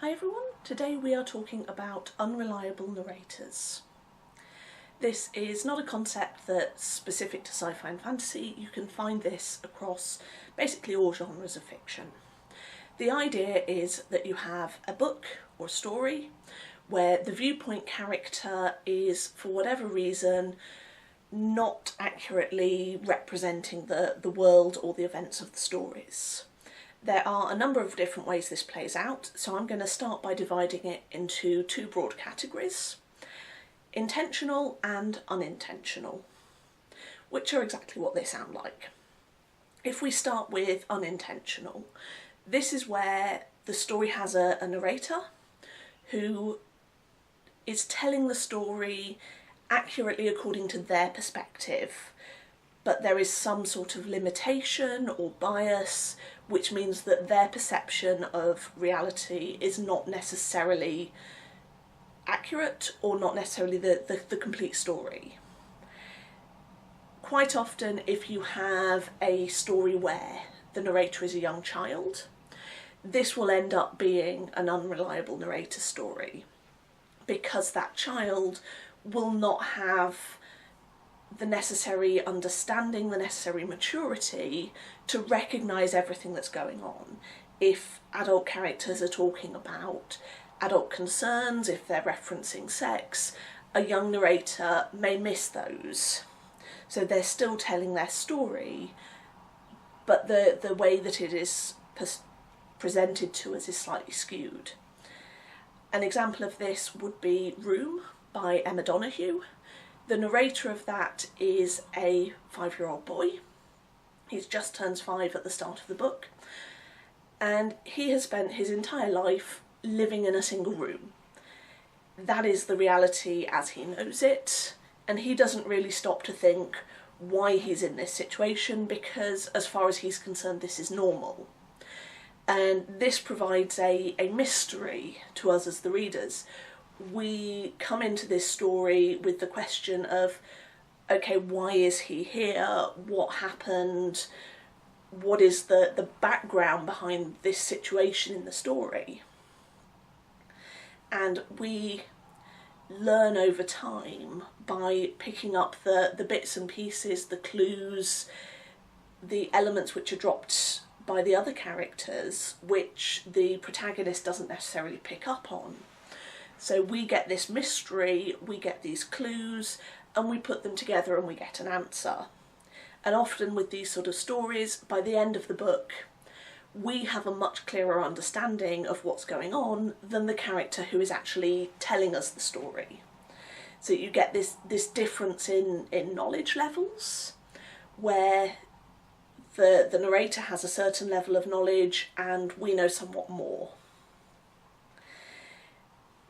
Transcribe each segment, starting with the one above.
Hi everyone, today we are talking about unreliable narrators. This is not a concept that's specific to sci-fi and fantasy. You can find this across basically all genres of fiction. The idea is that you have a book or a story where the viewpoint character is, for whatever reason, not accurately representing the world or the events of the stories. There are a number of different ways this plays out, so I'm going to start by dividing it into two broad categories: intentional and unintentional, which are exactly what they sound like. If we start with unintentional, this is where the story has a narrator who is telling the story accurately according to their perspective, but there is some sort of limitation or bias, which means that their perception of reality is not necessarily accurate or not necessarily the complete story. Quite often, if you have a story where the narrator is a young child, this will end up being an unreliable narrator story, because that child will not have the necessary understanding, the necessary maturity to recognise everything that's going on. If adult characters are talking about adult concerns, if they're referencing sex, a young narrator may miss those. So they're still telling their story, but the way that it is presented to us is slightly skewed. An example of this would be Room by Emma Donoghue. The narrator of that is a 5-year-old boy. He's just turned 5 at the start of the book, and he has spent his entire life living in a single room. That is the reality as he knows it, and he doesn't really stop to think why he's in this situation, because as far as he's concerned, this is normal. And this provides a mystery to us as the readers. We come into this story with the question of, okay, why is he here? What happened? What is the background behind this situation in the story? And we learn over time by picking up the bits and pieces, the clues, the elements which are dropped by the other characters, which the protagonist doesn't necessarily pick up on. So we get this mystery, we get these clues, and we put them together and we get an answer. And often with these sort of stories, by the end of the book, we have a much clearer understanding of what's going on than the character who is actually telling us the story. So you get this difference in knowledge levels, where the narrator has a certain level of knowledge and we know somewhat more.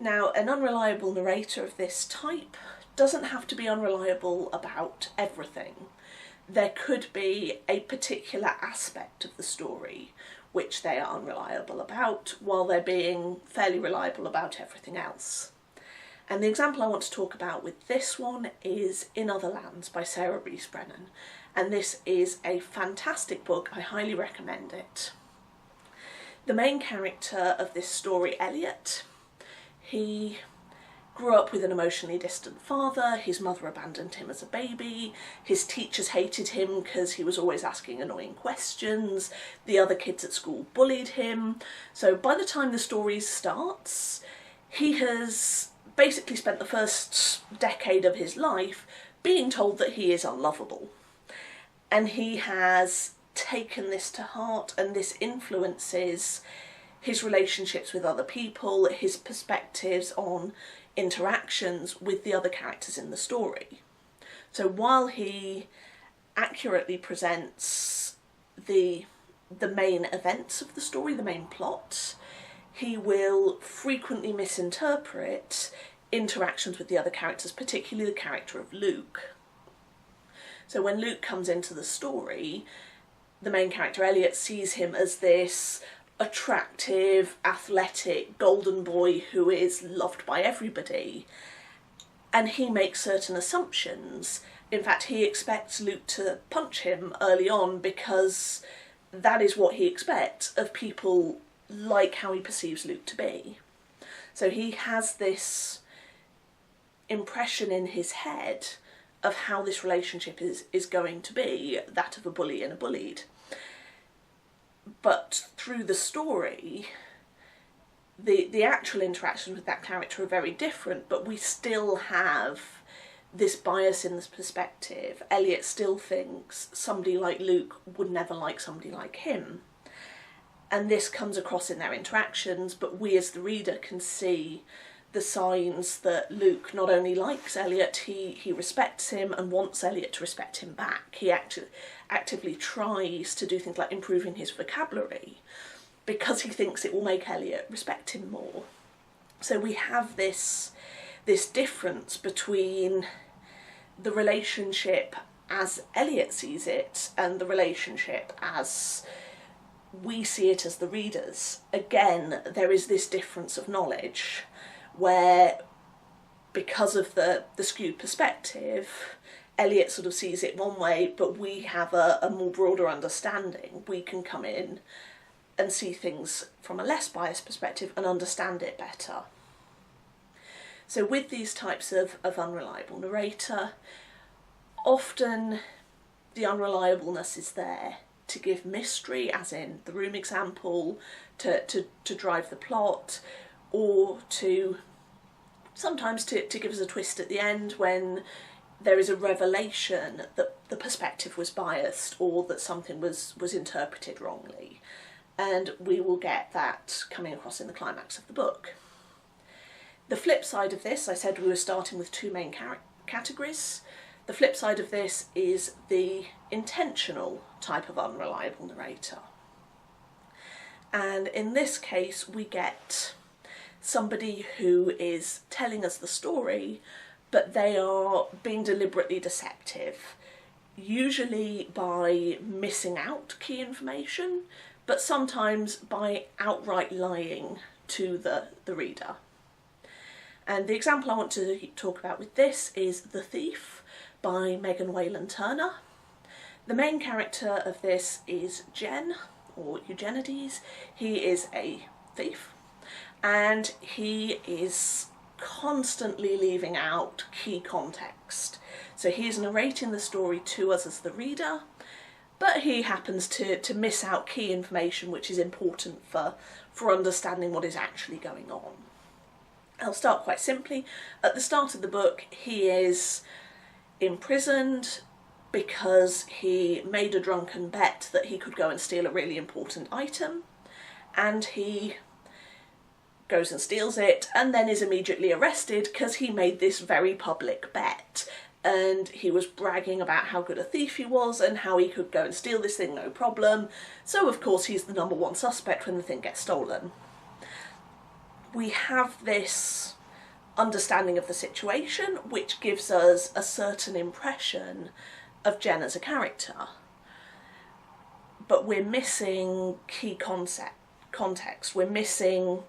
Now, an unreliable narrator of this type doesn't have to be unreliable about everything. There could be a particular aspect of the story which they are unreliable about, while they're being fairly reliable about everything else. And the example I want to talk about with this one is In Other Lands by Rees Brennan. And this is a fantastic book, I highly recommend it. The main character of this story, Elliot, he grew up with an emotionally distant father. His mother abandoned him as a baby. His teachers hated him because he was always asking annoying questions. The other kids at school bullied him. So by the time the story starts, he has basically spent the first decade of his life being told that he is unlovable. And he has taken this to heart, and this influences his relationships with other people, his perspectives on interactions with the other characters in the story. So while he accurately presents the main events of the story, the main plot, he will frequently misinterpret interactions with the other characters, particularly the character of Luke. So when Luke comes into the story, the main character Elliot sees him as this attractive, athletic, golden boy who is loved by everybody, and he makes certain assumptions. In fact, he expects Luke to punch him early on because that is what he expects of people like how he perceives Luke to be. So he has this impression in his head of how this relationship is going to be, that of a bully and a bullied. But through the story, the actual interactions with that character are very different, but we still have this bias in this perspective. Elliot still thinks somebody like Luke would never like somebody like him. And this comes across in their interactions, but we as the reader can see the signs that Luke not only likes Elliot, he respects him and wants Elliot to respect him back. He actively tries to do things like improving his vocabulary because he thinks it will make Elliot respect him more. So we have this difference between the relationship as Elliot sees it and the relationship as we see it as the readers. Again, there is this difference of knowledge where, because of the skewed perspective, Elliot sort of sees it one way, but we have a more broader understanding. We can come in and see things from a less biased perspective and understand it better. So with these types of unreliable narrator, often the unreliableness is there to give mystery, as in the room example, to drive the plot, or sometimes to give us a twist at the end when there is a revelation that the perspective was biased or that something was interpreted wrongly. And we will get that coming across in the climax of the book. The flip side of this, I said we were starting with two main categories. The flip side of this is the intentional type of unreliable narrator. And in this case, we get somebody who is telling us the story, but they are being deliberately deceptive, usually by missing out key information, but sometimes by outright lying to the reader. And the example I want to talk about with this is The Thief by Whalen Turner. The main character of this is Jen, or Eugenides. He is a thief, and he is constantly leaving out key context. So he's narrating the story to us as the reader, but he happens to miss out key information which is important for understanding what is actually going on. I'll start quite simply. At the start of the book, he is imprisoned because he made a drunken bet that he could go and steal a really important item, and he goes and steals it and then is immediately arrested because he made this very public bet, and he was bragging about how good a thief he was and how he could go and steal this thing no problem. So of course he's the number one suspect when the thing gets stolen. We have this understanding of the situation which gives us a certain impression of Jen as a character, but we're missing key context. We're missing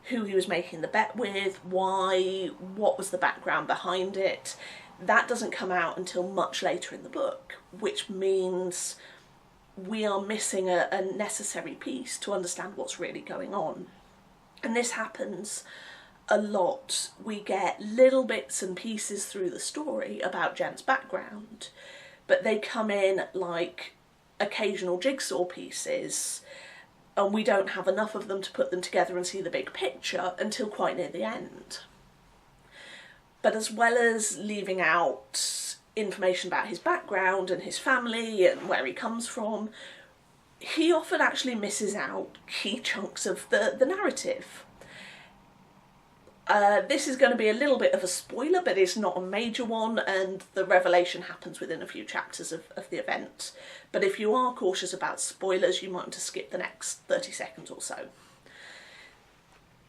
who he was making the bet with, why, what was the background behind it. That doesn't come out until much later in the book, which means we are missing a necessary piece to understand what's really going on. And this happens a lot. We get little bits and pieces through the story about Jen's background, but they come in like occasional jigsaw pieces, and we don't have enough of them to put them together and see the big picture until quite near the end. But as well as leaving out information about his background and his family and where he comes from, he often actually misses out key chunks of the narrative. This is going to be a little bit of a spoiler, but it's not a major one, and the revelation happens within a few chapters of the event. But if you are cautious about spoilers, you might want to skip the next 30 seconds or so.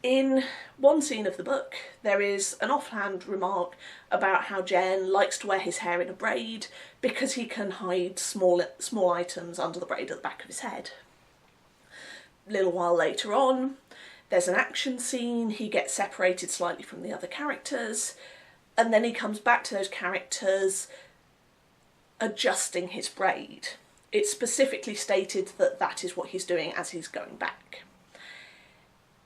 In one scene of the book, there is an offhand remark about how Jen likes to wear his hair in a braid because he can hide small items under the braid at the back of his head. A little while later on, there's an action scene. He gets separated slightly from the other characters, and then he comes back to those characters adjusting his braid. It's specifically stated that that is what he's doing as he's going back.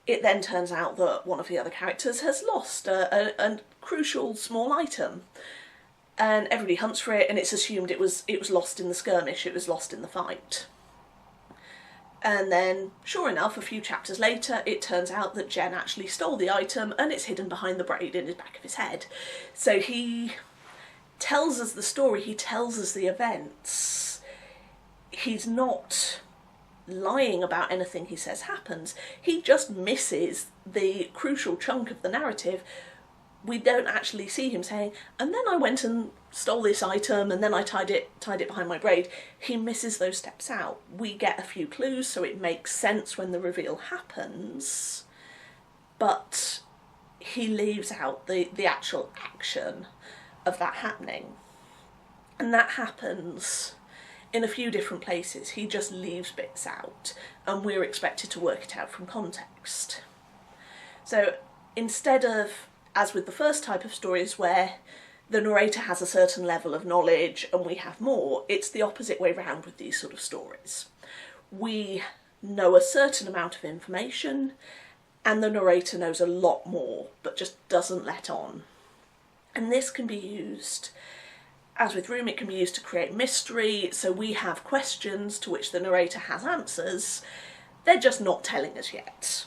it then turns out that one of the other characters has lost a crucial small item, and everybody hunts for it, and it's assumed it was lost in the skirmish, it was lost in the fight. And then, sure enough, a few chapters later, it turns out that Jen actually stole the item, and it's hidden behind the braid in the back of his head. So he tells us the story, he tells us the events. He's not lying about anything he says happens, he just misses the crucial chunk of the narrative. We don't actually see him saying, and then I went and stole this item and then I tied it behind my braid. He misses those steps out. We get a few clues, so it makes sense when the reveal happens, but he leaves out the actual action of that happening. And that happens in a few different places. He just leaves bits out and we're expected to work it out from context. So instead of, as with the first type of stories where the narrator has a certain level of knowledge and we have more, it's the opposite way round with these sort of stories. We know a certain amount of information and the narrator knows a lot more but just doesn't let on. And this can be used, as with Room, it can be used to create mystery, so we have questions to which the narrator has answers, they're just not telling us yet.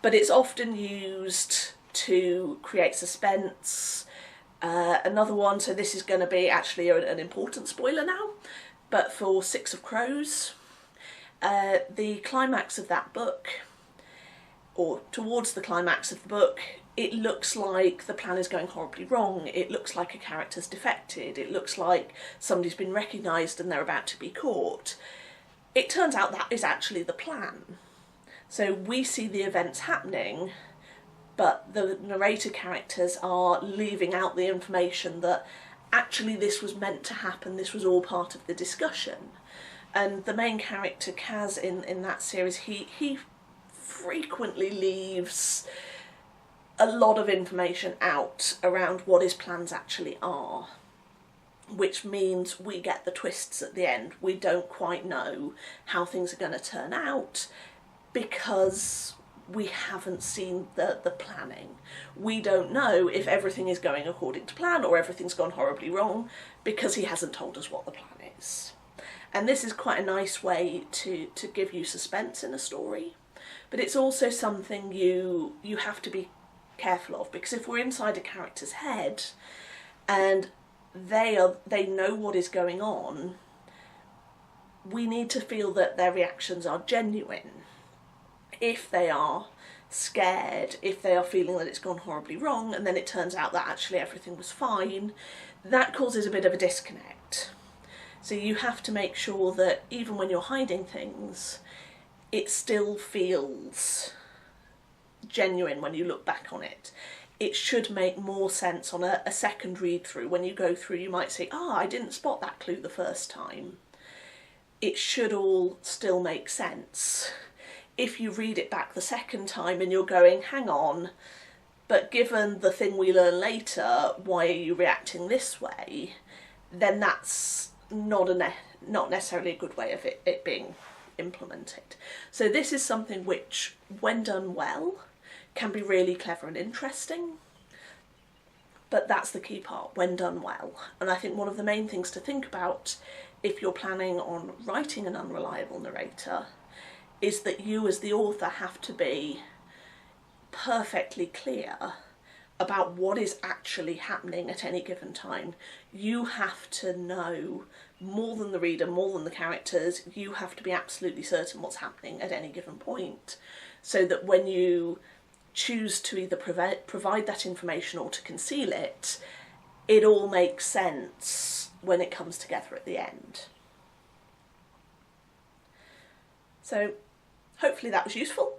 But it's often used to create suspense. Another one, so this is going to be actually an important spoiler now, but for Six of Crows, the climax of that book, or towards the climax of the book, it looks like the plan is going horribly wrong, it looks like a character's defected, it looks like somebody's been recognised and they're about to be caught. It turns out that is actually the plan. So we see the events happening, but the narrator characters are leaving out the information that actually this was meant to happen, this was all part of the discussion. And the main character, Kaz, in that series, he frequently leaves a lot of information out around what his plans actually are, which means we get the twists at the end. We don't quite know how things are going to turn out because we haven't seen the planning. We don't know if everything is going according to plan or everything's gone horribly wrong because he hasn't told us what the plan is. And this is quite a nice way to give you suspense in a story, but it's also something you have to be careful of, because if we're inside a character's head and they know what is going on, we need to feel that their reactions are genuine. If they are scared, if they are feeling that it's gone horribly wrong and then it turns out that actually everything was fine, that causes a bit of a disconnect. So you have to make sure that even when you're hiding things, it still feels genuine when you look back on it. It should make more sense on a second read through. When you go through, you might say, I didn't spot that clue the first time. It should all still make sense. If you read it back the second time and you're going, hang on, but given the thing we learn later, why are you reacting this way? Then that's not necessarily a good way of it being implemented. So this is something which, when done well, can be really clever and interesting, but that's the key part, when done well. And I think one of the main things to think about if you're planning on writing an unreliable narrator is that you as the author have to be perfectly clear about what is actually happening at any given time. You have to know more than the reader, more than the characters. You have to be absolutely certain what's happening at any given point, so that when you choose to either provide that information or to conceal it, it all makes sense when it comes together at the end. So hopefully that was useful.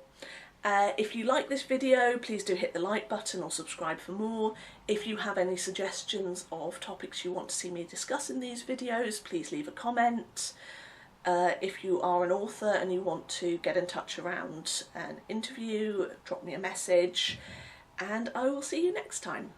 If you like this video, please do hit the like button or subscribe for more. If you have any suggestions of topics you want to see me discuss in these videos, please leave a comment. If you are an author and you want to get in touch around an interview, drop me a message, and I will see you next time.